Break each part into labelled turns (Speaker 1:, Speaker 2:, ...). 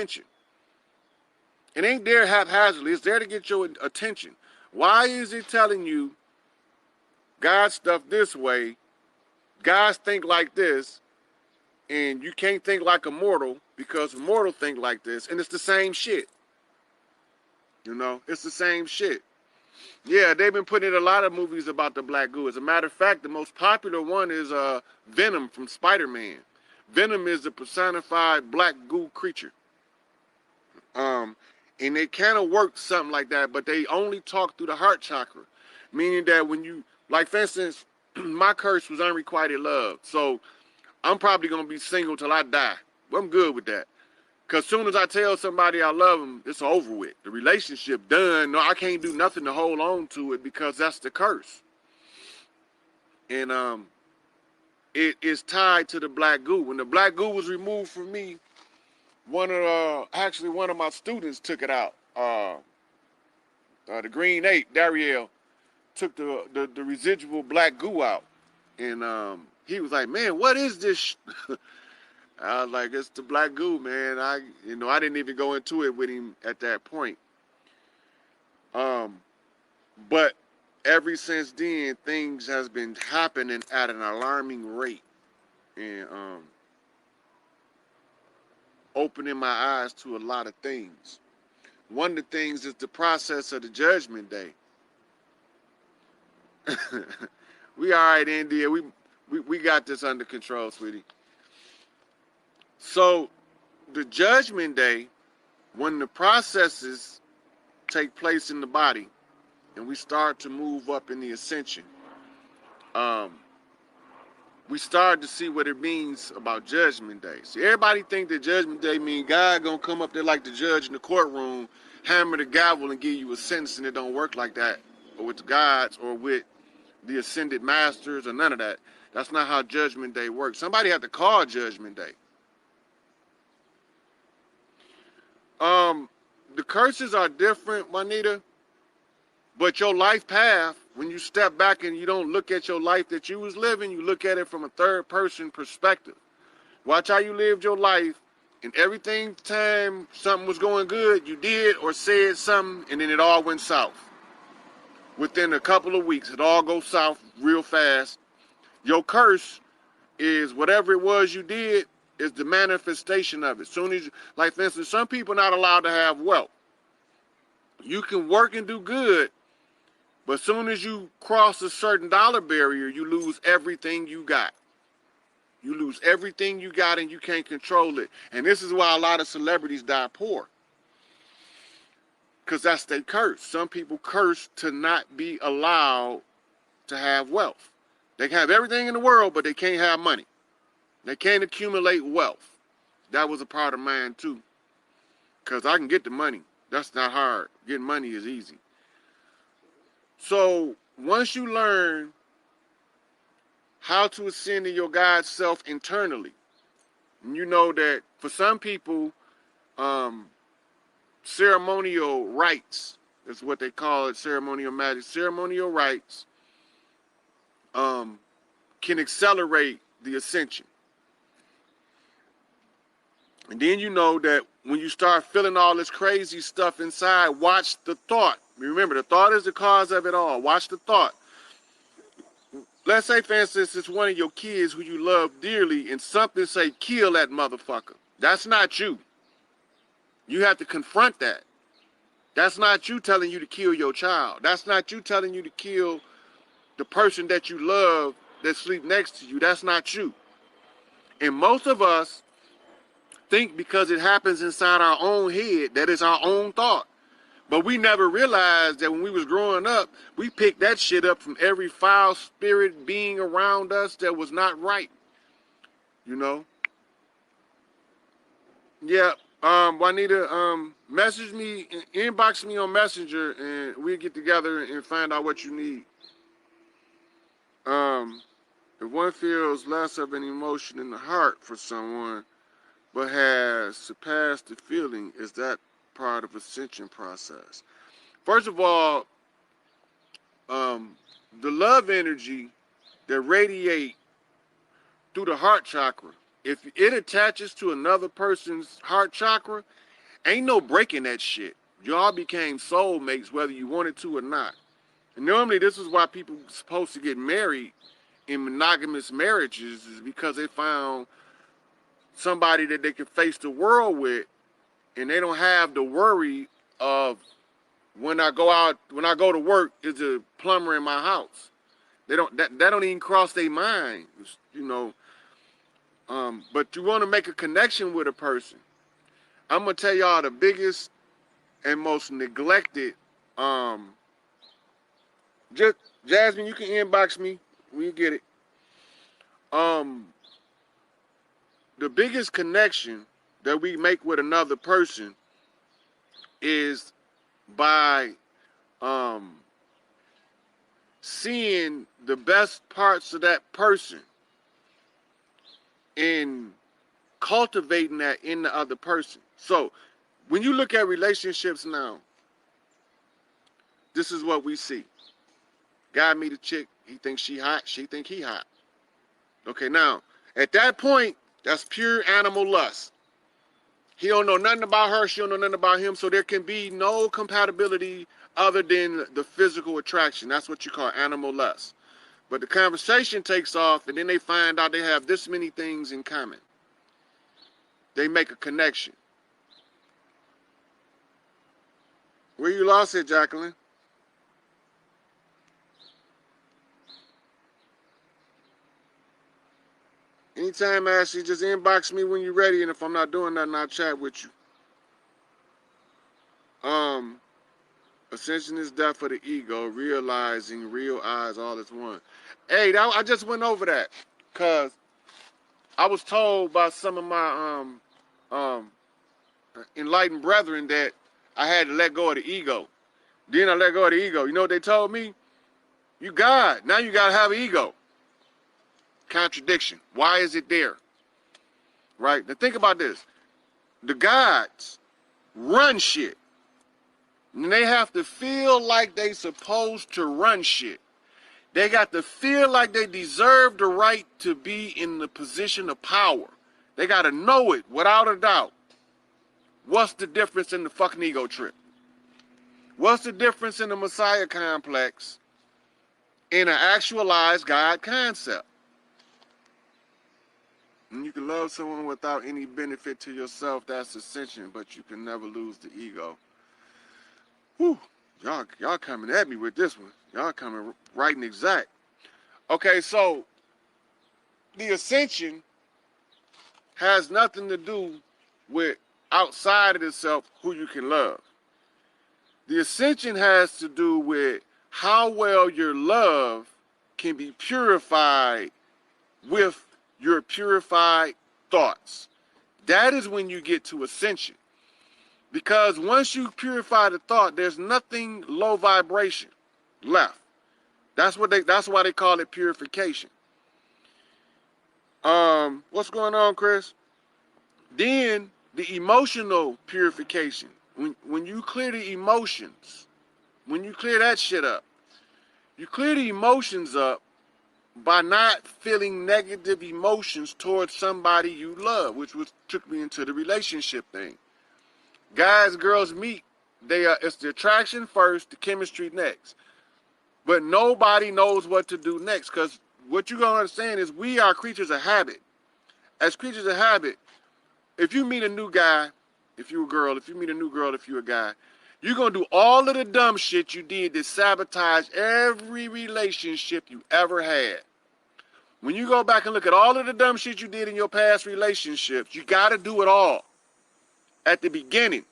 Speaker 1: attention. It ain't there haphazardly. It's there to get your attention. Why is it telling you God stuff this way, guys think like this, and you can't think like a mortal because a mortal think like this, and it's the same shit. You know, it's the same shit. Yeah, they've been putting in a lot of movies about the black goo. As a matter of fact, the most popular one is Venom from Spider-Man. Venom is the personified black goo creature. And they kind of work something like that, but they only talk through the heart chakra. Meaning that when you, like for instance, my curse was unrequited love. So I'm probably going to be single till I die. I'm good with that. Because soon as I tell somebody I love them, it's over with. The relationship done. No, I can't do nothing to hold on to it because that's the curse. And it is tied to the black goo. When the black goo was removed from me, one of my students took it out. The Green Ape, Dariel, took the residual black goo out. And he was like, man, what is this? I was like, it's the black goo, man. I didn't even go into it with him at that point. But ever since then, things has been happening at an alarming rate. And opening my eyes to a lot of things. One of the things is the process of the judgment day. We all right, India. We got this under control, sweetie. So the judgment day, when the processes take place in the body and we start to move up in the ascension, we start to see what it means about judgment day. See, everybody think that judgment day means God gonna come up there like the judge in the courtroom, hammer the gavel and give you a sentence, and it don't work like that, or with the gods, or with the ascended masters, or none of that. That's not how judgment day works. Somebody had to call judgment day. The curses are different, Juanita, but your life path, when you step back and you don't look at your life that you was living, you look at it from a third person perspective. Watch how you lived your life, and everything time something was going good, you did or said something, and then it all went south. Within a couple of weeks, it all goes south real fast. Your curse is whatever it was you did is the manifestation of it. Soon as, like for instance, some people are not allowed to have wealth. You can work and do good, but as soon as you cross a certain dollar barrier, you lose everything you got. You lose everything you got and you can't control it. And this is why a lot of celebrities die poor. Because that's their curse. Some people curse to not be allowed to have wealth. They can have everything in the world, but they can't have money. They can't accumulate wealth. That was a part of mine too. Because I can get the money. That's not hard. Getting money is easy. So once you learn how to ascend to your God self internally, and you know that for some people, ceremonial rites is what they call it, ceremonial magic. Ceremonial rites can accelerate the ascension. And then you know that when you start feeling all this crazy stuff inside, watch the thought. Remember, the thought is the cause of it all. Watch the thought. Let's say, for instance, it's one of your kids who you love dearly, and something say, kill that motherfucker. That's not you. You have to confront that. That's not you telling you to kill your child. That's not you telling you to kill the person that you love that sleep next to you. That's not you. And most of us think because it happens inside our own head that it's our own thought. But we never realized that when we was growing up, we picked that shit up from every foul spirit being around us that was not right. You know? Yeah. Juanita, message me, inbox me on Messenger, and we'll get together and find out what you need. If one feels less of an emotion in the heart for someone, but has surpassed the feeling, is that part of ascension process? First of all, the love energy that radiate through the heart chakra, if it attaches to another person's heart chakra, Ain't no breaking that shit. Y'all became soulmates whether you wanted to or not. And normally this is why people are supposed to get married in monogamous marriages, is because they found somebody that they can face the world with, and they don't have the worry of when I go to work, is a plumber in my house. They don't that don't even cross their mind, you know. But you want to make a connection with a person. I'm gonna tell y'all the biggest and most neglected. Just Jasmine, you can inbox me when you get it. The biggest connection that we make with another person is by seeing the best parts of that person and cultivating that in the other person. So when you look at relationships now, this is what we see. Guy meet a chick, he thinks she hot, she think he hot. Okay, now, at that point, that's pure animal lust. He don't know nothing about her, she don't know nothing about him, so there can be no compatibility other than the physical attraction. That's what you call animal lust. But the conversation takes off, and then they find out they have this many things in common. They make a connection. Where you lost it, Jacqueline? Anytime, Ashley, just inbox me when you're ready, and if I'm not doing nothing, I'll chat with you. Ascension is death for the ego, realizing real eyes all is one. Hey, I just went over that, because I was told by some of my enlightened brethren that I had to let go of the ego. Then I let go of the ego. You know what they told me? You God. Now you got to have an ego. Contradiction. Why is it there? Right? Now think about this. The gods run shit. And they have to feel like they supposed to run shit. They got to feel like they deserve the right to be in the position of power. They got to know it without a doubt. What's the difference in the fucking ego trip? What's the difference in the Messiah complex in an actualized God concept? And you can love someone without any benefit to yourself, that's ascension, but you can never lose the ego. Whew, y'all coming at me with this one. Y'all coming right and exact. Okay, so the ascension has nothing to do with outside of itself who you can love. The ascension has to do with how well your love can be purified with your purified thoughts. That is when you get to ascension. Because once you purify the thought, there's nothing low vibration left. That's why they call it purification. What's going on, Chris? Then the emotional purification. When you clear the emotions, when you clear that shit up, you clear the emotions up by not feeling negative emotions towards somebody you love, which took me into the relationship thing. Guys, girls meet, it's the attraction first, the chemistry next. But nobody knows what to do next, because what you're going to understand is we are creatures of habit. As creatures of habit, if you meet a new guy, if you're a girl, if you meet a new girl, if you're a guy, you're going to do all of the dumb shit you did to sabotage every relationship you ever had. When you go back and look at all of the dumb shit you did in your past relationships, you got to do it all at the beginning.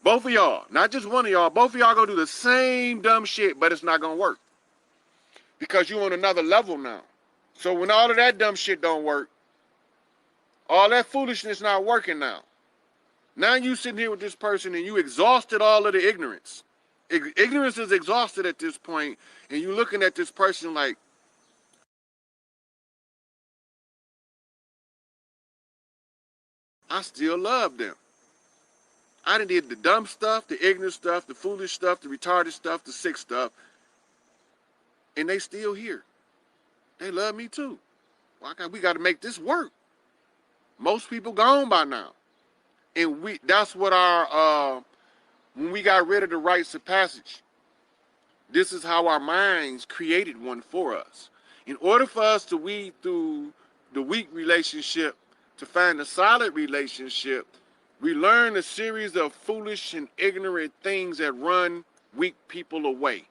Speaker 1: Both of y'all, not just one of y'all, both of y'all going to do the same dumb shit, but it's not going to work. Because you're on another level now. So when all of that dumb shit don't work, all that foolishness not working now. Now you sitting here with this person and you exhausted all of the ignorance. Ignorance is exhausted at this point, and you looking at this person like, I still love them. I done did the dumb stuff, the ignorant stuff, the foolish stuff, the retarded stuff, the sick stuff, and they still here. They love me too. We got to make this work. Most people gone by now. And that's what our when we got rid of the rites of passage, this is how our minds created one for us. In order for us to weed through the weak relationship to find a solid relationship, we learn a series of foolish and ignorant things that run weak people away.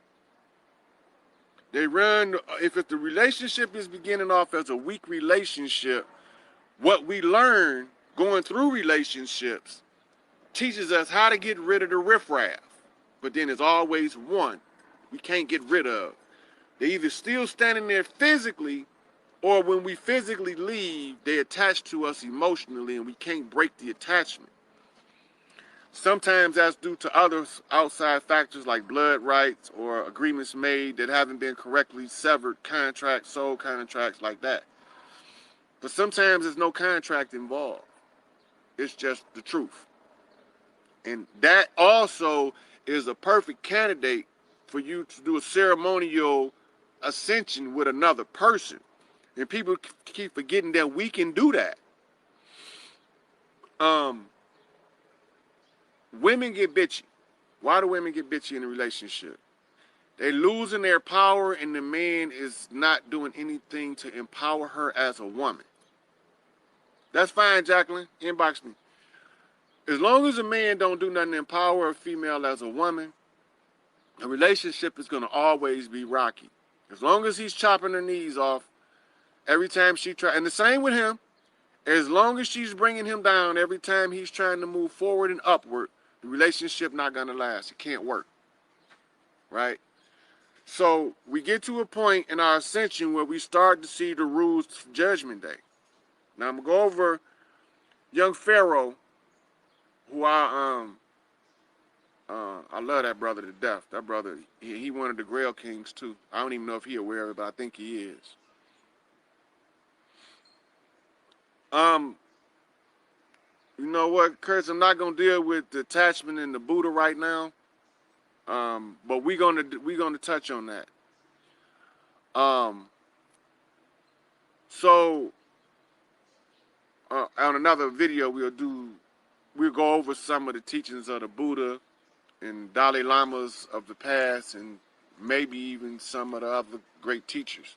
Speaker 1: They run, if the relationship is beginning off as a weak relationship, what we learn going through relationships teaches us how to get rid of the riffraff. But then there's always one we can't get rid of. They're either still standing there physically, or when we physically leave, they attach to us emotionally and we can't break the attachment. Sometimes that's due to other outside factors like blood rights or agreements made that haven't been correctly severed, contracts, soul contracts like that. But sometimes there's no contract involved. It's just the truth. And that also is a perfect candidate for you to do a ceremonial ascension with another person. And people keep forgetting that we can do that. Women get bitchy. Why do women get bitchy in a relationship? They're losing their power and the man is not doing anything to empower her as a woman. That's fine, Jacqueline. Inbox me. As long as a man don't do nothing to empower a female as a woman, a relationship is going to always be rocky. As long as he's chopping her knees off every time she tries, and the same with him, as long as she's bringing him down every time he's trying to move forward and upward, the relationship not going to last. It can't work, right? So we get to a point in our ascension where we start to see the rules for Judgment Day. Now I'm going to go over young Pharaoh, who I love that brother to death. That brother, he one of the Grail Kings too. I don't even know if he aware of it, but I think he is. You know what, Chris? I'm not gonna deal with the attachment in the Buddha right now. But we're gonna touch on that. So on another video we'll go over some of the teachings of the Buddha and Dalai Lamas of the past, and maybe even some of the other great teachers,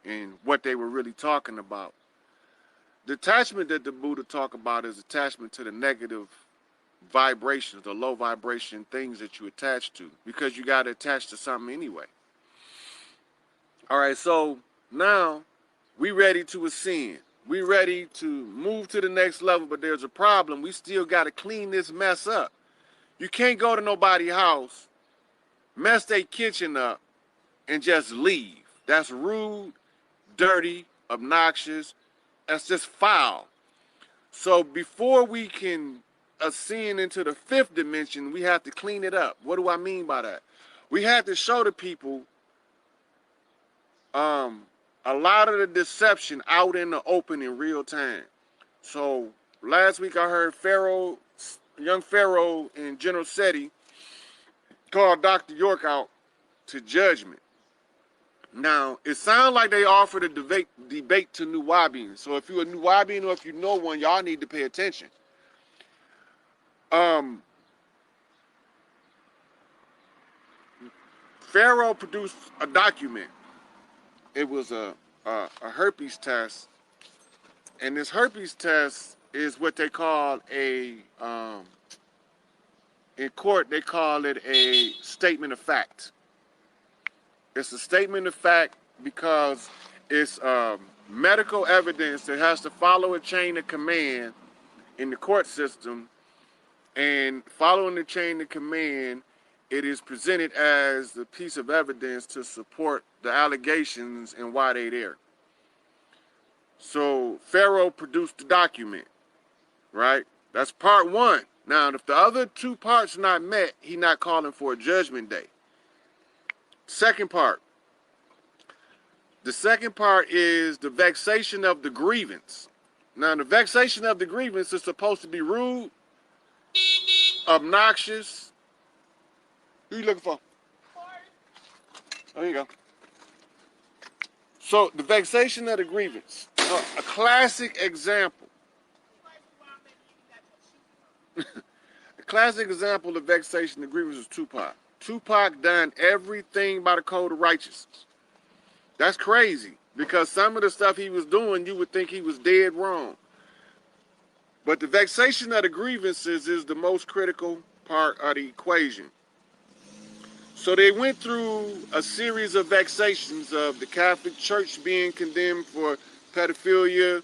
Speaker 1: and what they were really talking about. The attachment that the Buddha talk about is attachment to the negative vibrations, the low vibration things that you attach to, because you got to attach to something anyway. All right, so now we ready to ascend. We ready to move to the next level, but there's a problem. We still got to clean this mess up. You can't go to nobody's house, mess their kitchen up, and just leave. That's rude, dirty, obnoxious. That's just foul. So before we can ascend into the fifth dimension, we have to clean it up. What do I mean by that? We have to show the people a lot of the deception out in the open in real time. So last week I heard young Pharaoh and General Seti called Dr. York out to judgment. Now, it sounds like they offered a debate to Nuwabians. So if you're a Nuwabian or if you know one, y'all need to pay attention. Pharaoh produced a document. It was a herpes test. And this herpes test is what they call in court, they call it a statement of fact. It's a statement of fact because it's medical evidence that has to follow a chain of command in the court system, and following the chain of command, it is presented as a piece of evidence to support the allegations and why they're there. So Pharaoh produced the document, right? That's part one. Now, if the other two parts are not met, he's not calling for a judgment day. Second part. The second part is the vexation of the grievance. Now, the vexation of the grievance is supposed to be rude, obnoxious. Who you looking for? Oh, here you go. So, the vexation of the grievance. A classic example. A classic example of vexation and grievance is Tupac. Tupac done everything by the code of righteousness. That's crazy, because some of the stuff he was doing, you would think he was dead wrong. But the vexation of the grievances is the most critical part of the equation. So they went through a series of vexations of the Catholic Church being condemned for pedophilia,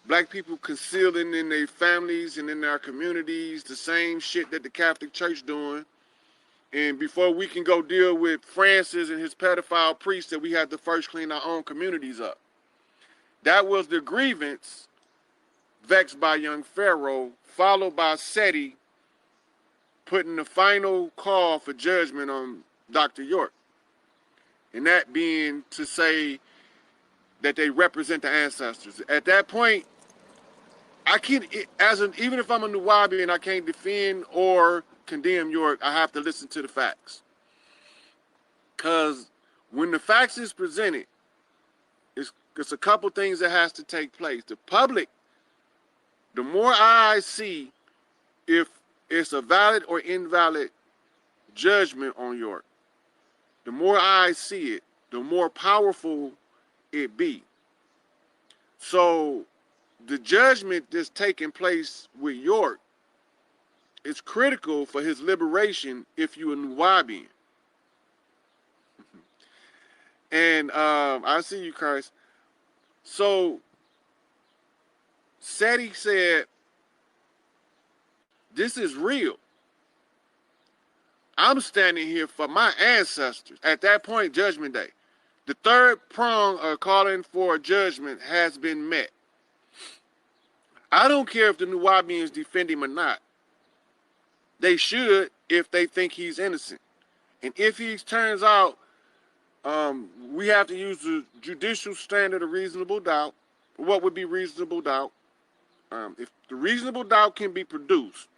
Speaker 1: black people concealing in their families and in their communities the same shit that the Catholic Church doing. And before we can go deal with Francis and his pedophile priests, that we have to first clean our own communities up. That was the grievance vexed by young Pharaoh, followed by SETI putting the final call for judgment on Dr. York. And that being to say that they represent the ancestors. At that point, I can't, even if I'm a Nuwabi and I can't defend or condemn York, I have to listen to the facts. Because when the facts is presented, it's a couple things that has to take place. The public, the more I see if it's a valid or invalid judgment on York, the more I see it, the more powerful it be. So the judgment that's taking place with York is critical for his liberation if you're a Nuwabian. And I see you, Christ. So SETI said, this is real. I'm standing here for my ancestors. At that point, Judgment Day, the third prong of calling for judgment has been met. I don't care if the Nuwabians defend him or not. They should if they think he's innocent. And if he turns out, we have to use the judicial standard of reasonable doubt. What would be reasonable doubt? If the reasonable doubt can be produced,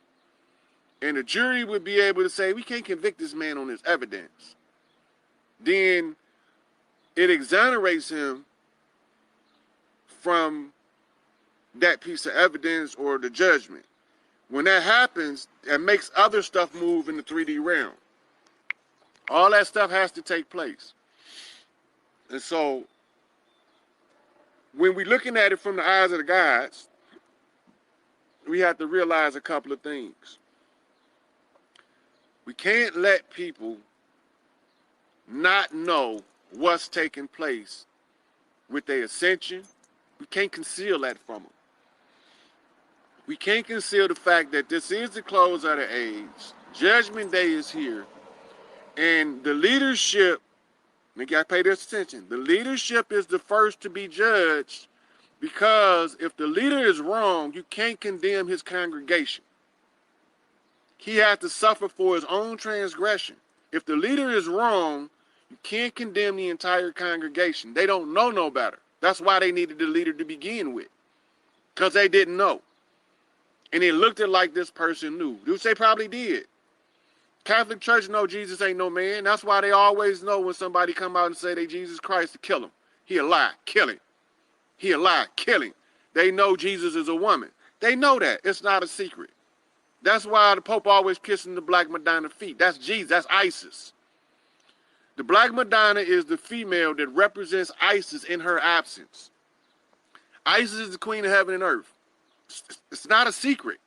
Speaker 1: and the jury would be able to say, we can't convict this man on this evidence, then it exonerates him from that piece of evidence or the judgment. When that happens, it makes other stuff move in the 3D realm. All that stuff has to take place. And so, when we're looking at it from the eyes of the gods, we have to realize a couple of things. We can't let people not know what's taking place with their ascension. We can't conceal that from them. We can't conceal the fact that this is the close of the age. Judgment Day is here. And the leadership, you gotta pay this attention, the leadership is the first to be judged, because if the leader is wrong, you can't condemn his congregation. He has to suffer for his own transgression. If the leader is wrong, you can't condemn the entire congregation. They don't know no better. That's why they needed the leader to begin with, because they didn't know. And it looked like this person knew, which they probably did. Catholic Church know Jesus ain't no man. That's why they always know when somebody come out and say they Jesus Christ, to kill him. He a lie, kill him. He a lie, kill him. They know Jesus is a woman. They know that. It's not a secret. That's why the Pope always kissing the Black Madonna feet. That's Jesus. That's Isis. The Black Madonna is the female that represents Isis in her absence. Isis is the queen of heaven and earth. It's not a secret.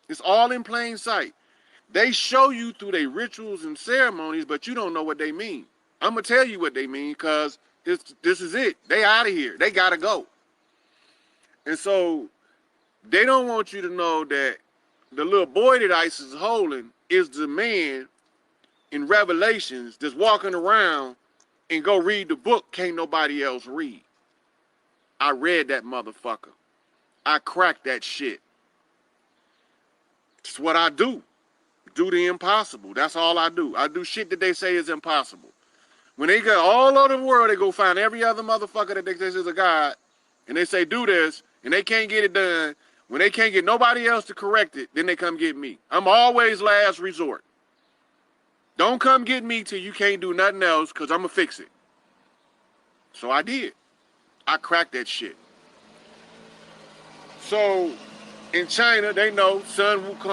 Speaker 1: It's all in plain sight. They show you through their rituals and ceremonies, but you don't know what they mean. I'm going to tell you what they mean, because this is it. They out of here. They got to go. And so they don't want you to know that the little boy that Isis is holding is the man in Revelations that's walking around and go read the book can't nobody else read. I read that motherfucker. I cracked that shit. It's what I do. Do the impossible. That's all I do. I do shit that they say is impossible. When they go all over the world, they go find every other motherfucker that they say is a god, and they say do this, and they can't get it done. When they can't get nobody else to correct it, then they come get me. I'm always last resort. Don't come get me till you can't do nothing else, because I'm going to fix it. So I did. I cracked that shit. So In China, they know Sun Wukong